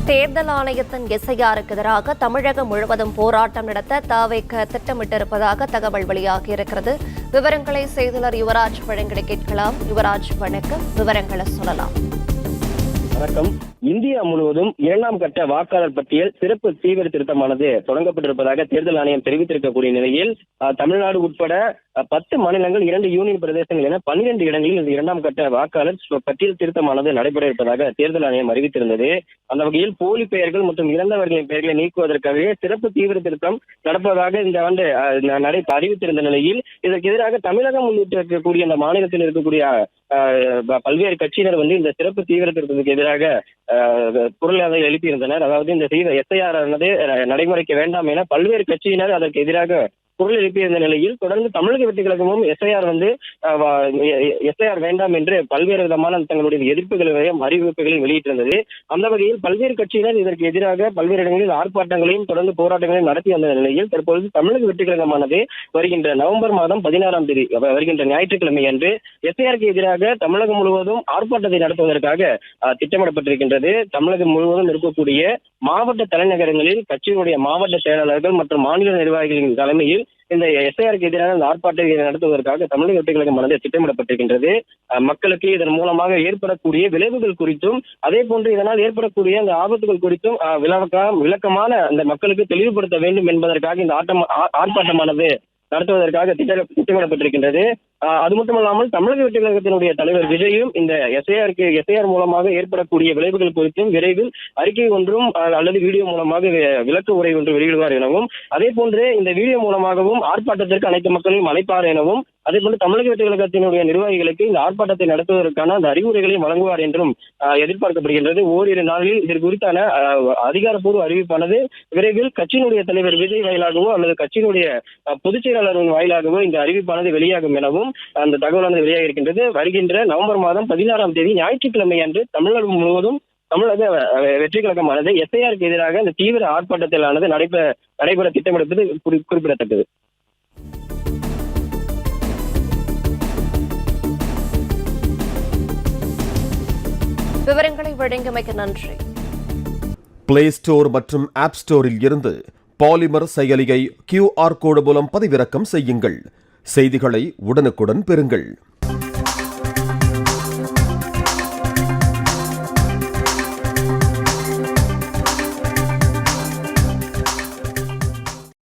தேர்தல் ஆணையத்தின் எஸ்ஐஆருக்கு எதிராக தமிழகம் முழுவதும் போராட்டம் நடத்த தவிக திட்டமிட்டிருப்பதாக தகவல் வெளியாகியிருக்கிறது. விவரங்களை செய்தியாளர் யுவராஜ் வழங்கிட கேட்கலாம். யுவராஜ், வணக்கம். விவரங்களை சொல்லலாம். வணக்கம். இந்தியா முழுவதும் 2ஆம் கட்ட வாக்காளர் பட்டியல் சிறப்பு தீவிர திருத்தமானது தொடங்கப்பட்டிருப்பதாக தேர்தல் ஆணையம் தெரிவித்திருக்கக்கூடிய நிலையில் தமிழ்நாடு உட்பட 10 மாநிலங்கள் 2 யூனியன் பிரதேசங்கள் என 12 இடங்களில் இந்த 2ஆம் கட்ட வாக்காளர் பட்டியல் திருத்தமானது நடைபெற இருப்பதாக தேர்தல் ஆணையம் அறிவித்திருந்தது. அந்த வகையில் போலி பெயர்கள் மற்றும் இறந்தவர்களின் பெயர்களை நீக்குவதற்காகவே சிறப்பு தீவிர திருத்தம் நடப்பதாக இந்த ஆண்டு அறிவித்திருந்த நிலையில் இதற்கு எதிராக தமிழகம் உள்ளிட்டு இருக்கக்கூடிய இந்த மாநிலத்தில் இருக்கக்கூடிய பல்வேறு கட்சியினர் இந்த சிறப்பு தீவிர திருத்தத்துக்கு எதிராக குரல் எழுப்பியிருந்தனர். அதாவது இந்த எஸ்ஐஆர் ஆனது நடைமுறைக்க வேண்டாம் என பல்வேறு கட்சியினர் அதற்கு எதிராக குரல் எழுப்பியிருந்த நிலையில் தொடர்ந்து தமிழக வெற்றி கழகமும் எஸ்ஐஆர் வேண்டாம் என்று பல்வேறு விதமான தங்களுடைய எதிர்ப்புகளையும் அறிவிப்புகளையும் வெளியிட்டிருந்தது. அந்த வகையில் பல்வேறு கட்சியினர் இதற்கு எதிராக பல்வேறு இடங்களில் ஆர்ப்பாட்டங்களையும் தொடர்ந்து போராட்டங்களையும் நடத்தி வந்த நிலையில் தற்பொழுது தமிழக வெற்றி கழகமானது வருகின்ற நவம்பர் மாதம் 16ஆம் தேதி வருகின்ற ஞாயிற்றுக்கிழமை அன்று எஸ்ஐஆருக்கு எதிராக தமிழகம் முழுவதும் ஆர்ப்பாட்டத்தை நடத்துவதற்காக திட்டமிடப்பட்டிருக்கின்றது. தமிழகம் முழுவதும் இருக்கக்கூடிய மாவட்ட தலைநகரங்களில் கட்சியினுடைய மாவட்ட செயலாளர்கள் மற்றும் மாநில நிர்வாகிகளின் தலைமையில் இந்த எஸ்ஐஆருக்கு எதிரான இந்த ஆர்ப்பாட்டத்தை நடத்துவதற்காக தமிழக வெற்றி கழகமானது திட்டமிடப்பட்டிருக்கின்றது. மக்களுக்கு இதன் மூலமாக ஏற்படக்கூடிய விளைவுகள் குறித்தும் அதே போன்று இதனால் ஏற்படக்கூடிய அந்த ஆபத்துகள் குறித்தும் விளக்கமான அந்த மக்களுக்கு தெளிவுபடுத்த வேண்டும் என்பதற்காக இந்த ஆர்ப்பாட்டமானது நடத்துவதற்காக திட்டமிடப்பட்டிருக்கின்றது. அது மட்டுமல்லாமல் தமிழக வெற்றி கழகத்தினுடைய தலைவர் விஜயும் இந்த எஸ்ஐஆர் மூலமாக ஏற்படக்கூடிய விளைவுகள் குறித்தும் விரைவில் அறிக்கை ஒன்றும் அல்லது வீடியோ மூலமாக விளக்க உரை ஒன்று வெளியிடுவார் எனவும், அதே போன்று இந்த வீடியோ மூலமாகவும் ஆர்ப்பாட்டத்திற்கு அனைத்து மக்களையும் அழைப்பார் எனவும், அதே போன்று தமிழக வெற்றி கழகத்தினுடைய நிர்வாகிகளுக்கு இந்த ஆர்ப்பாட்டத்தை நடத்துவதற்கான அந்த அறிவுரைகளையும் வழங்குவார் என்றும் எதிர்பார்க்கப்படுகின்றது. ஓரிரு நாளில் இது குறித்தான அதிகாரப்பூர்வ அறிவிப்பானது விரைவில் கட்சியினுடைய தலைவர் விஜய் வாயிலாகவோ அல்லது கட்சியினுடைய பொதுச் செயலாளரின் வாயிலாகவோ இந்த அறிவிப்பானது வெளியாகும் எனவும் அந்த தகவலானது வெளியாக இருக்கின்றது. வருகின்ற நவம்பர் மாதம் 16ஆம் தேதி ஞாயிற்றுக்கிழமை அன்று தமிழகம் முழுவதும் தமிழக வெற்றி கழகமானது எஸ்ஐஆருக்கு எதிராக இந்த தீவிர ஆர்ப்பாட்டத்திலானது நடைபெற திட்டமிடுவது குறிப்பிடத்தக்கது. விவரங்களை வழங்கியமைக்கு நன்றி. பிளே ஸ்டோர் மற்றும் ஆப் ஸ்டோரில் இருந்து பாலிமர் செயலியை QR கோடு மூலம் பதிவிறக்கம் செய்யுங்கள். செய்திகளை உடனுக்குடன் பெறுங்கள்.